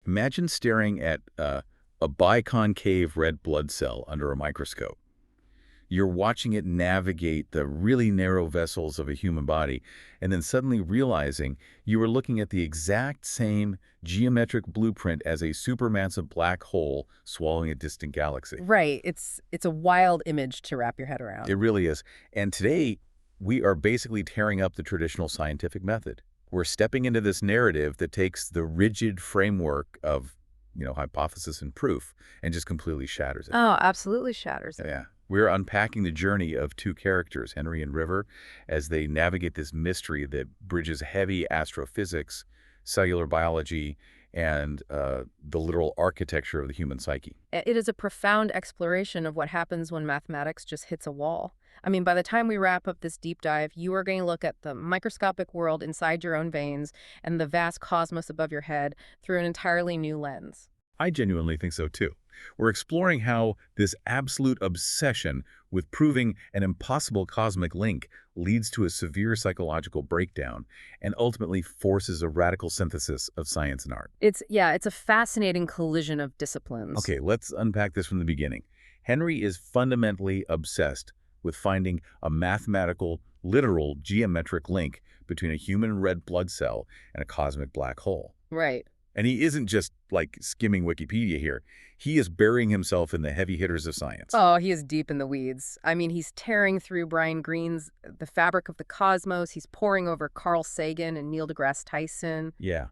Imagine staring at a biconcave red blood cell under a microscope. You're watching it navigate the really narrow vessels of a human body, and then suddenly realizing you were looking at the exact same geometric blueprint as a supermassive black hole swallowing a distant galaxy. Right. It's a wild image to wrap your head It around. really is. And today, we are basically tearing up the traditional scientific method. We're stepping into this narrative that takes the rigid framework of, hypothesis and proof and just completely shatters it. Oh, absolutely shatters it. Yeah. We're unpacking the journey of two characters, Henry and River, as they navigate this mystery that bridges heavy astrophysics, cellular biology, and the literal architecture of the human psyche. It is a profound exploration of what happens when mathematics just hits a wall. I mean, by the time we wrap up this deep dive, you are going to look at the microscopic world inside your own veins and the vast cosmos above your head through an entirely new lens. I genuinely think so too. We're exploring how this absolute obsession with proving an impossible cosmic link leads to a severe psychological breakdown and ultimately forces a radical synthesis of science and art. It's a fascinating collision of disciplines. Okay, let's unpack this from the beginning. Henry is fundamentally obsessed with finding a mathematical, literal geometric link between a human red blood cell and a cosmic black hole. Right. And he isn't just, like, skimming Wikipedia here. He is burying himself in the heavy hitters of science. Oh, he is deep in the weeds. I mean, he's tearing through Brian Greene's The Fabric of the Cosmos. He's poring over Carl Sagan and Neil deGrasse Tyson. Yeah.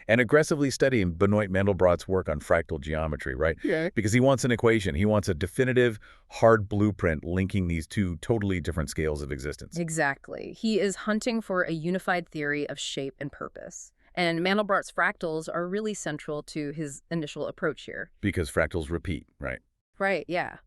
And aggressively studying Benoit Mandelbrot's work on fractal geometry, right? Yeah. Because he wants an equation. He wants a definitive, hard blueprint linking these two totally different scales of existence. Exactly. He is hunting for a unified theory of shape and purpose. And Mandelbrot's fractals are really central to his initial approach here. Because fractals repeat, right? Right, yeah.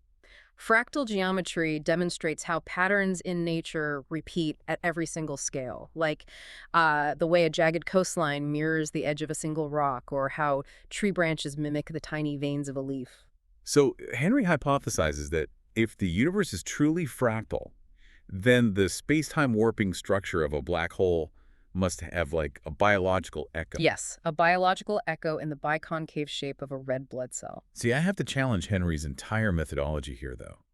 Fractal geometry demonstrates how patterns in nature repeat at every single scale, like the way a jagged coastline mirrors the edge of a single rock, or how tree branches mimic the tiny veins of a leaf. So Henry hypothesizes that if the universe is truly fractal, then the space-time warping structure of a black hole must have, like, a biological echo. Yes, a biological echo in the biconcave shape of a red blood cell. See, I have to challenge Henry's entire methodology here, though.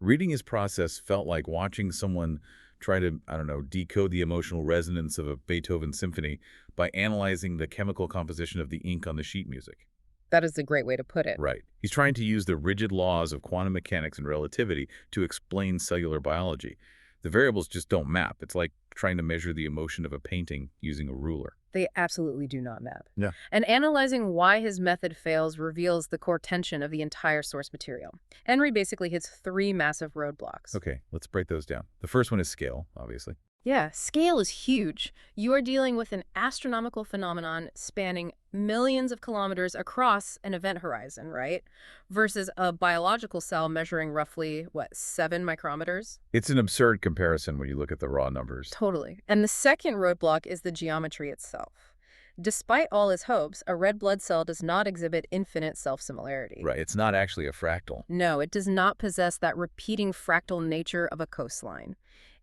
Reading his process felt like watching someone try to, decode the emotional resonance of a Beethoven symphony by analyzing the chemical composition of the ink on the sheet music. That is a great way to put it. Right. He's trying to use the rigid laws of quantum mechanics and relativity to explain cellular biology. The variables just don't map. It's like trying to measure the emotion of a painting using a ruler. They absolutely do not map. Yeah. And analyzing why his method fails reveals the core tension of the entire source material. Henry basically hits three massive roadblocks. Okay, let's break those down. The first one is scale, obviously. Yeah, scale is huge. You are dealing with an astronomical phenomenon spanning millions of kilometers across an event horizon, right? Versus a biological cell measuring roughly, 7 micrometers? It's an absurd comparison when you look at the raw numbers. Totally. And the second roadblock is the geometry itself. Despite all his hopes, a red blood cell does not exhibit infinite self-similarity. Right, it's not actually a fractal. No, it does not possess that repeating fractal nature of a coastline.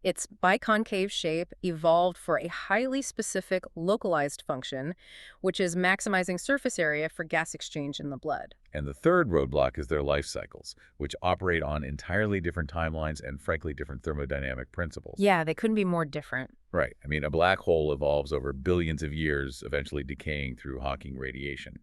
Its biconcave shape evolved for a highly specific localized function, which is maximizing surface area for gas exchange in the blood. And the third roadblock is their life cycles, which operate on entirely different timelines and, frankly, different thermodynamic principles. Yeah, they couldn't be more different. Right. I mean, a black hole evolves over billions of years, eventually decaying through Hawking radiation.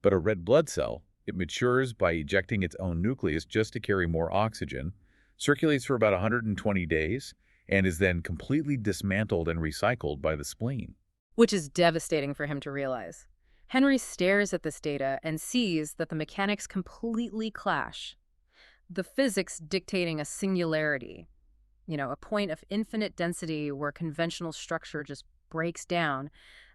But a red blood cell, it matures by ejecting its own nucleus just to carry more oxygen, circulates for about 120 days, and is then completely dismantled and recycled by the spleen. Which is devastating for him to realize. Henry stares at this data and sees that the mechanics completely clash. The physics dictating a singularity, a point of infinite density where conventional structure just breaks down,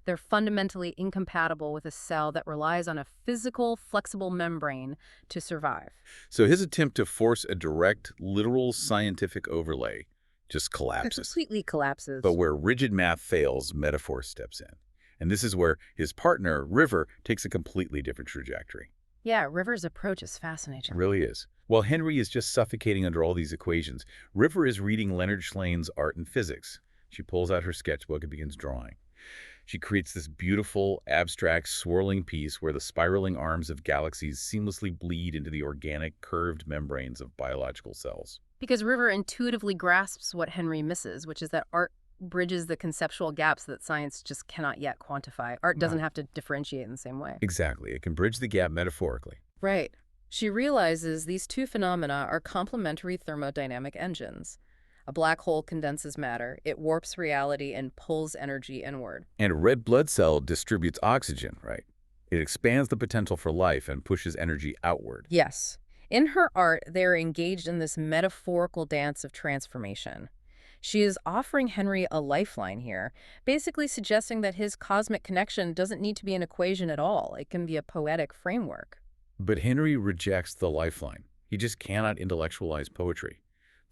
they're fundamentally incompatible with a cell that relies on a physical, flexible membrane to survive. So his attempt to force a direct, literal scientific overlay just collapses. Completely collapses. But where rigid math fails, metaphor steps in. And this is where his partner, River, takes a completely different trajectory. Yeah, River's approach is fascinating. It really is. While Henry is just suffocating under all these equations, River is reading Leonard Schlehn's Art and Physics. She pulls out her sketchbook and begins drawing. She creates this beautiful, abstract, swirling piece where the spiraling arms of galaxies seamlessly bleed into the organic, curved membranes of biological cells. Because River intuitively grasps what Henry misses, which is that art bridges the conceptual gaps that science just cannot yet quantify. Art doesn't Right. have to differentiate in the same way. Exactly. It can bridge the gap metaphorically. Right. She realizes these two phenomena are complementary thermodynamic engines. A black hole condenses matter, it warps reality and pulls energy inward. And a red blood cell distributes oxygen, right? It expands the potential for life and pushes energy outward. Yes. In her art, they're engaged in this metaphorical dance of transformation. She is offering Henry a lifeline here, basically suggesting that his cosmic connection doesn't need to be an equation at all. It can be a poetic framework. But Henry rejects the lifeline. He just cannot intellectualize poetry.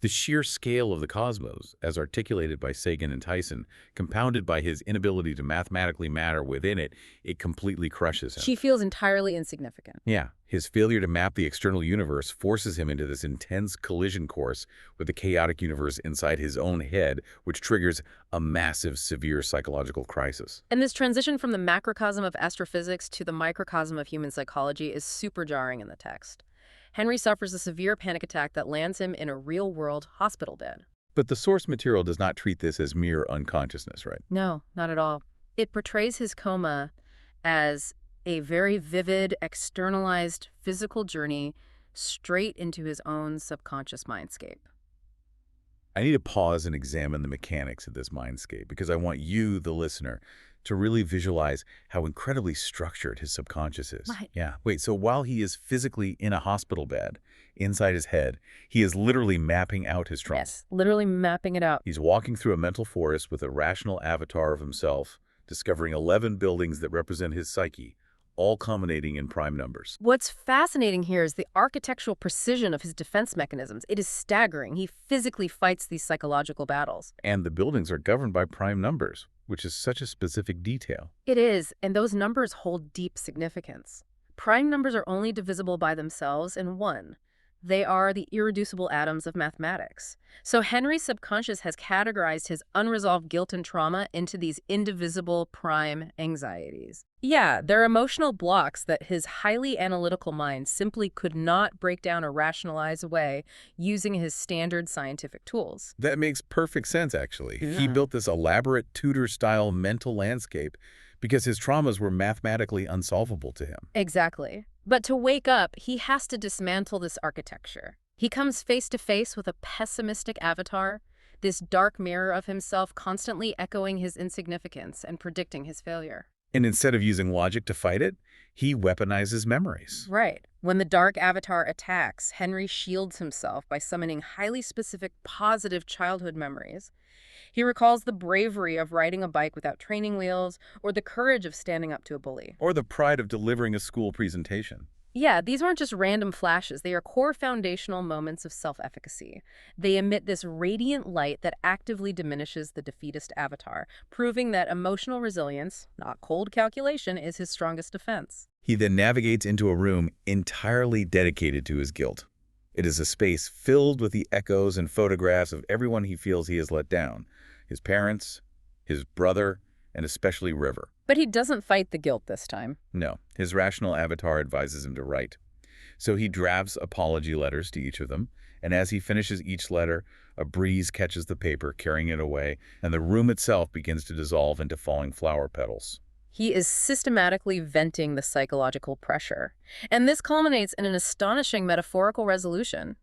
The sheer scale of the cosmos, as articulated by Sagan and Tyson, compounded by his inability to mathematically matter within it, it completely crushes him. She feels entirely insignificant. Yeah, his failure to map the external universe forces him into this intense collision course with the chaotic universe inside his own head, which triggers a massive, severe psychological crisis. And this transition from the macrocosm of astrophysics to the microcosm of human psychology is super jarring in the text. Henry suffers a severe panic attack that lands him in a real-world hospital bed. But the source material does not treat this as mere unconsciousness, right? No, not at all. It portrays his coma as a very vivid, externalized physical journey straight into his own subconscious mindscape. I need to pause and examine the mechanics of this mindscape because I want you, the listener, to really visualize how incredibly structured his subconscious is. Right. Yeah. Wait, so while he is physically in a hospital bed, inside his head, he is literally mapping out his trauma. Yes, literally mapping it out. He's walking through a mental forest with a rational avatar of himself, discovering 11 buildings that represent his psyche, all culminating in prime numbers. What's fascinating here is the architectural precision of his defense mechanisms. It is staggering. He physically fights these psychological battles. And the buildings are governed by prime numbers, which is such a specific detail. It is, and those numbers hold deep significance. Prime numbers are only divisible by themselves in one. They are the irreducible atoms of mathematics. So Henry's subconscious has categorized his unresolved guilt and trauma into these indivisible prime anxieties. Yeah, they're emotional blocks that his highly analytical mind simply could not break down or rationalize away using his standard scientific tools. That makes perfect sense, actually. He Yeah. built this elaborate Tudor-style mental landscape because his traumas were mathematically unsolvable to him. Exactly. But to wake up, he has to dismantle this architecture. He comes face to face with a pessimistic avatar, this dark mirror of himself constantly echoing his insignificance and predicting his failure. And instead of using logic to fight it, he weaponizes memories. Right. When the dark avatar attacks, Henry shields himself by summoning highly specific positive childhood memories. He recalls the bravery of riding a bike without training wheels or the courage of standing up to a bully. Or the pride of delivering a school presentation. Yeah, these aren't just random flashes. They are core foundational moments of self-efficacy. They emit this radiant light that actively diminishes the defeatist avatar, proving that emotional resilience, not cold calculation, is his strongest defense. He then navigates into a room entirely dedicated to his guilt. It is a space filled with the echoes and photographs of everyone he feels he has let down. His parents, his brother, and especially River. But he doesn't fight the guilt this time. No, his rational avatar advises him to write. So he drafts apology letters to each of them, and as he finishes each letter, a breeze catches the paper, carrying it away, and the room itself begins to dissolve into falling flower petals. He is systematically venting the psychological pressure. And this culminates in an astonishing metaphorical resolution.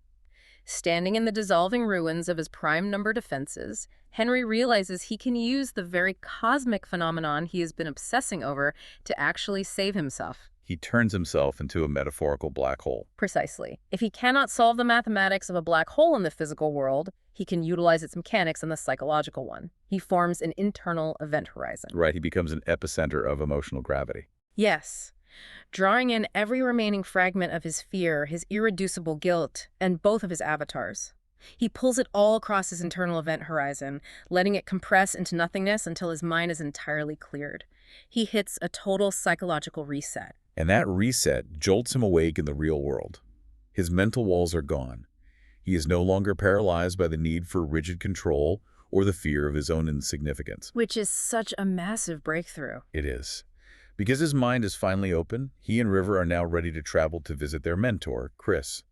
Standing in the dissolving ruins of his prime number defenses, Henry realizes he can use the very cosmic phenomenon he has been obsessing over to actually save himself. He turns himself into a metaphorical black hole. Precisely. If he cannot solve the mathematics of a black hole in the physical world, he can utilize its mechanics in the psychological one. He forms an internal event horizon. Right, he becomes an epicenter of emotional gravity. Yes. Drawing in every remaining fragment of his fear, his irreducible guilt, and both of his avatars. He pulls it all across his internal event horizon, letting it compress into nothingness until his mind is entirely cleared. He hits a total psychological reset. And that reset jolts him awake in the real world. His mental walls are gone. He is no longer paralyzed by the need for rigid control or the fear of his own insignificance. Which is such a massive breakthrough. It is. Because his mind is finally open, he and River are now ready to travel to visit their mentor, Chris.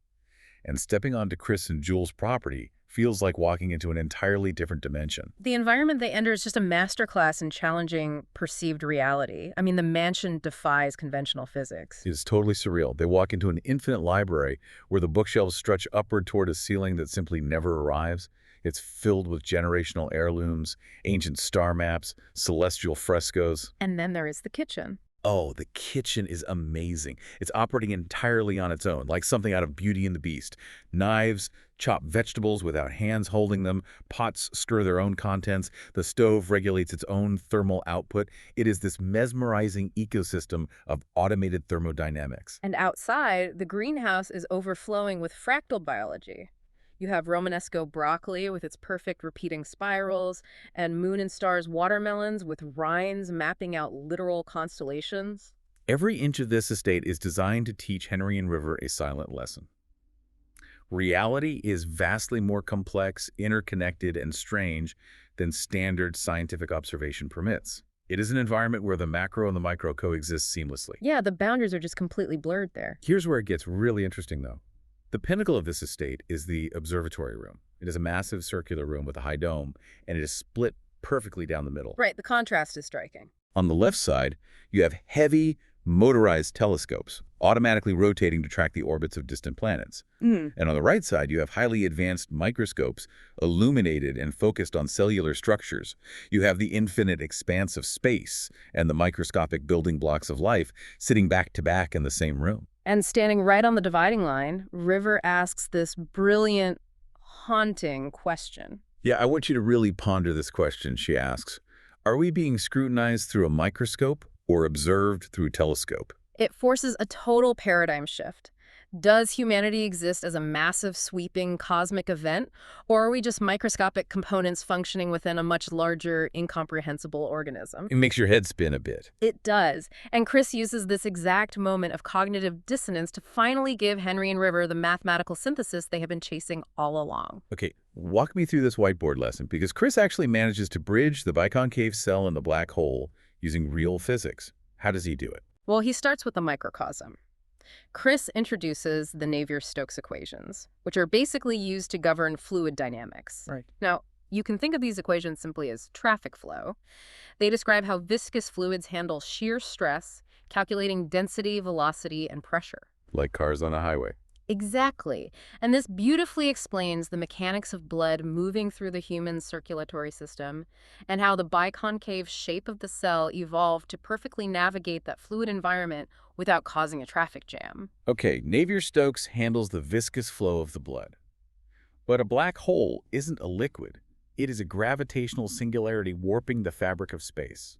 And stepping onto Chris and Jules' property feels like walking into an entirely different dimension. The environment they enter is just a masterclass in challenging perceived reality. I mean, the mansion defies conventional physics. It is totally surreal. They walk into an infinite library where the bookshelves stretch upward toward a ceiling that simply never arrives. It's filled with generational heirlooms, ancient star maps, celestial frescoes. And then there is the kitchen. Oh, the kitchen is amazing. It's operating entirely on its own, like something out of Beauty and the Beast. Knives chop vegetables without hands holding them. Pots stir their own contents. The stove regulates its own thermal output. It is this mesmerizing ecosystem of automated thermodynamics. And outside, the greenhouse is overflowing with fractal biology. You have Romanesco broccoli with its perfect repeating spirals, and Moon and Stars watermelons with rinds mapping out literal constellations. Every inch of this estate is designed to teach Henry and River a silent lesson. Reality is vastly more complex, interconnected, and strange than standard scientific observation permits. It is an environment where the macro and the micro coexist seamlessly. Yeah, the boundaries are just completely blurred there. Here's where it gets really interesting, though. The pinnacle of this estate is the observatory room. It is a massive circular room with a high dome, and it is split perfectly down the middle. Right, the contrast is striking. On the left side, you have heavy, motorized telescopes, automatically rotating to track the orbits of distant planets. And on the right side, you have highly advanced microscopes, illuminated and focused on cellular structures. You have the infinite expanse of space and the microscopic building blocks of life sitting back to back in the same room. And standing right on the dividing line, River asks this brilliant, haunting question. Yeah, I want you to really ponder this question, she asks. Are we being scrutinized through a microscope or observed through telescope? It forces a total paradigm shift. Does humanity exist as a massive, sweeping, cosmic event, or are we just microscopic components functioning within a much larger, incomprehensible organism? It makes your head spin a bit. It does. And Chris uses this exact moment of cognitive dissonance to finally give Henry and River the mathematical synthesis they have been chasing all along. Okay, walk me through this whiteboard lesson, because Chris actually manages to bridge the biconcave cell and the black hole using real physics. How does he do it? Well, he starts with the microcosm. Chris introduces the Navier-Stokes equations, which are basically used to govern fluid dynamics. Right. Now, you can think of these equations simply as traffic flow. They describe how viscous fluids handle shear stress, calculating density, velocity, and pressure. Like cars on a highway. Exactly. And this beautifully explains the mechanics of blood moving through the human circulatory system and how the biconcave shape of the cell evolved to perfectly navigate that fluid environment without causing a traffic jam. Okay, Navier-Stokes handles the viscous flow of the blood. But a black hole isn't a liquid. It is a gravitational singularity warping the fabric of space.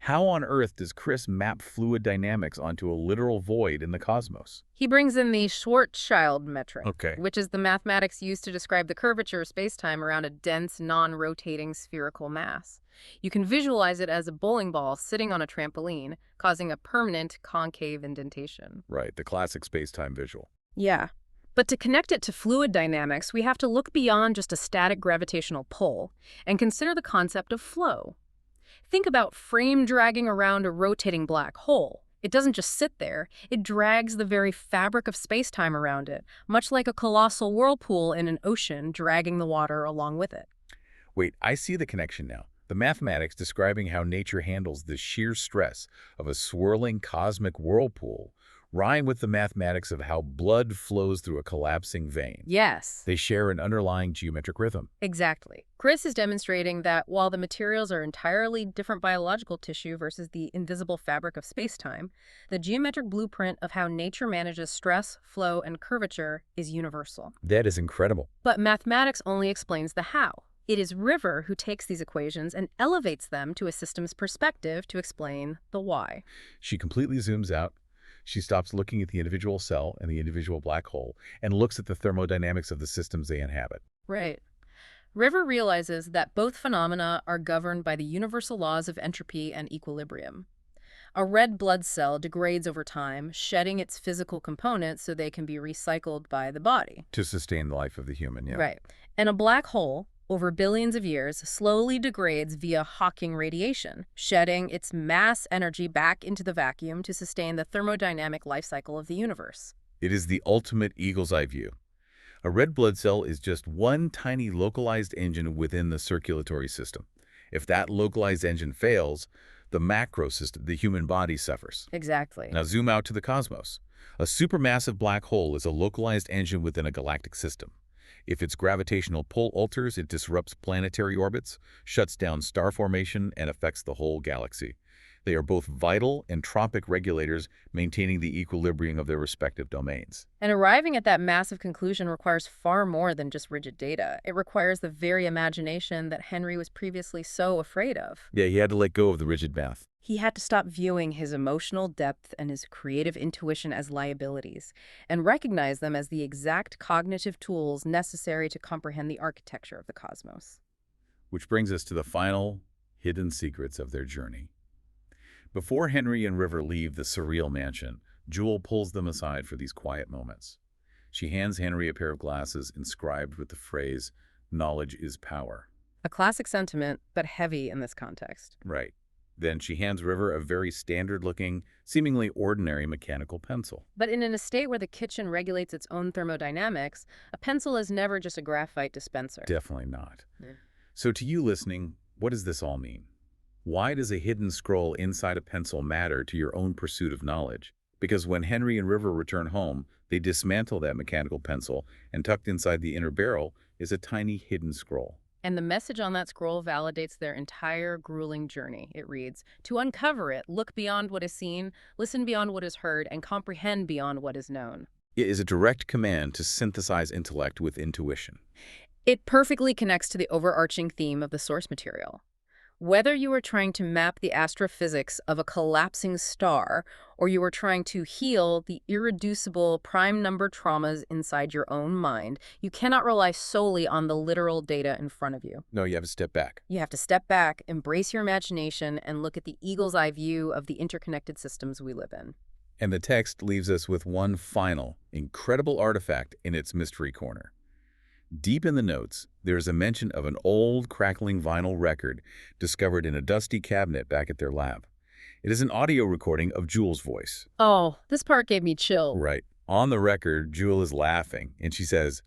How on earth does Chris map fluid dynamics onto a literal void in the cosmos? He brings in the Schwarzschild metric, Okay. which is the mathematics used to describe the curvature of spacetime around a dense, non-rotating spherical mass. You can visualize it as a bowling ball sitting on a trampoline, causing a permanent concave indentation. Right, the classic space-time visual. Yeah. But to connect it to fluid dynamics, we have to look beyond just a static gravitational pull and consider the concept of flow. Think about frame dragging around a rotating black hole. It doesn't just sit there, it drags the very fabric of space-time around it, much like a colossal whirlpool in an ocean dragging the water along with it. Wait, I see the connection now. The mathematics describing how nature handles the shear stress of a swirling cosmic whirlpool rhyme with the mathematics of how blood flows through a collapsing vein. Yes. They share an underlying geometric rhythm. Exactly. Chris is demonstrating that while the materials are entirely different biological tissue versus the invisible fabric of space-time, the geometric blueprint of how nature manages stress, flow, and curvature is universal. That is incredible. But mathematics only explains the how. It is River who takes these equations and elevates them to a system's perspective to explain the why. She completely zooms out. She stops looking at the individual cell and the individual black hole and looks at the thermodynamics of the systems they inhabit. Right. River realizes that both phenomena are governed by the universal laws of entropy and equilibrium. A red blood cell degrades over time, shedding its physical components so they can be recycled by the body. To sustain the life of the human, yeah. Right. And a black hole over billions of years, slowly degrades via Hawking radiation, shedding its mass energy back into the vacuum to sustain the thermodynamic life cycle of the universe. It is the ultimate eagle's eye view. A red blood cell is just one tiny localized engine within the circulatory system. If that localized engine fails, the macro system, the human body, suffers. Exactly. Now zoom out to the cosmos. A supermassive black hole is a localized engine within a galactic system. If its gravitational pull alters, it disrupts planetary orbits, shuts down star formation, and affects the whole galaxy. They are both vital entropic regulators, maintaining the equilibrium of their respective domains. And arriving at that massive conclusion requires far more than just rigid data. It requires the very imagination that Henry was previously so afraid of. Yeah, he had to let go of the rigid math. He had to stop viewing his emotional depth and his creative intuition as liabilities and recognize them as the exact cognitive tools necessary to comprehend the architecture of the cosmos. Which brings us to the final hidden secrets of their journey. Before Henry and River leave the surreal mansion, Jewel pulls them aside for these quiet moments. She hands Henry a pair of glasses inscribed with the phrase, "Knowledge is power." A classic sentiment, but heavy in this context. Right. Then she hands River a very standard-looking, seemingly ordinary mechanical pencil. But in an estate where the kitchen regulates its own thermodynamics, a pencil is never just a graphite dispenser. Definitely not. Yeah. So to you listening, what does this all mean? Why does a hidden scroll inside a pencil matter to your own pursuit of knowledge? Because when Henry and River return home, they dismantle that mechanical pencil, and tucked inside the inner barrel is a tiny hidden scroll. And the message on that scroll validates their entire grueling journey. It reads, "To uncover it, look beyond what is seen, listen beyond what is heard, and comprehend beyond what is known." It is a direct command to synthesize intellect with intuition. It perfectly connects to the overarching theme of the source material. Whether you are trying to map the astrophysics of a collapsing star, or you are trying to heal the irreducible prime number traumas inside your own mind, you cannot rely solely on the literal data in front of you. No, you have to step back. You have to step back, embrace your imagination, and look at the eagle's eye view of the interconnected systems we live in. And the text leaves us with one final, incredible artifact in its mystery corner. Deep in the notes, there is a mention of an old, crackling vinyl record discovered in a dusty cabinet back at their lab. It is an audio recording of Jewel's voice. Oh, this part gave me chills. Right. On the record, Jewel is laughing, and she says,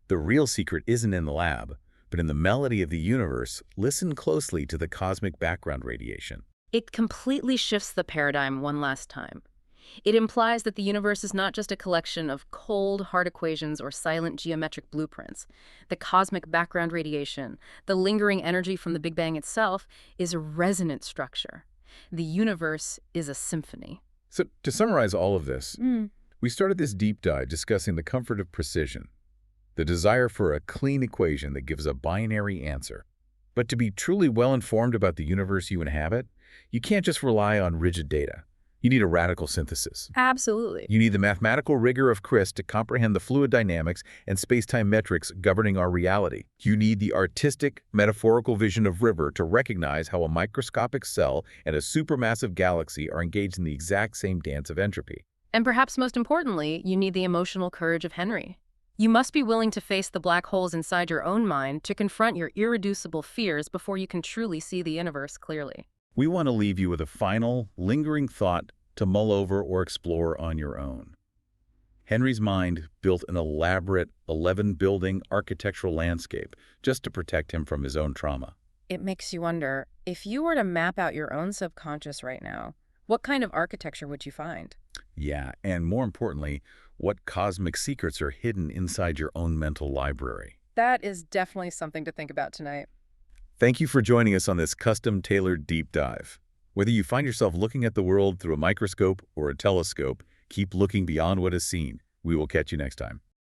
"The real secret isn't in the lab, but in the melody of the universe. Listen closely to the cosmic background radiation." It completely shifts the paradigm one last time. It implies that the universe is not just a collection of cold, hard equations or silent geometric blueprints. The cosmic background radiation, the lingering energy from the Big Bang itself, is a resonant structure. The universe is a symphony. So, to summarize all of this, we started this deep dive discussing the comfort of precision, the desire for a clean equation that gives a binary answer. But to be truly well-informed about the universe you inhabit, you can't just rely on rigid data. You need a radical synthesis. Absolutely. You need the mathematical rigor of Chris to comprehend the fluid dynamics and space-time metrics governing our reality. You need the artistic, metaphorical vision of River to recognize how a microscopic cell and a supermassive galaxy are engaged in the exact same dance of entropy. And perhaps most importantly, you need the emotional courage of Henry. You must be willing to face the black holes inside your own mind to confront your irreducible fears before you can truly see the universe clearly. We want to leave you with a final, lingering thought to mull over or explore on your own. Henry's mind built an elaborate 11-building architectural landscape just to protect him from his own trauma. It makes you wonder, if you were to map out your own subconscious right now, what kind of architecture would you find? Yeah, and more importantly, what cosmic secrets are hidden inside your own mental library? That is definitely something to think about tonight. Thank you for joining us on this custom-tailored deep dive. Whether you find yourself looking at the world through a microscope or a telescope, keep looking beyond what is seen. We will catch you next time.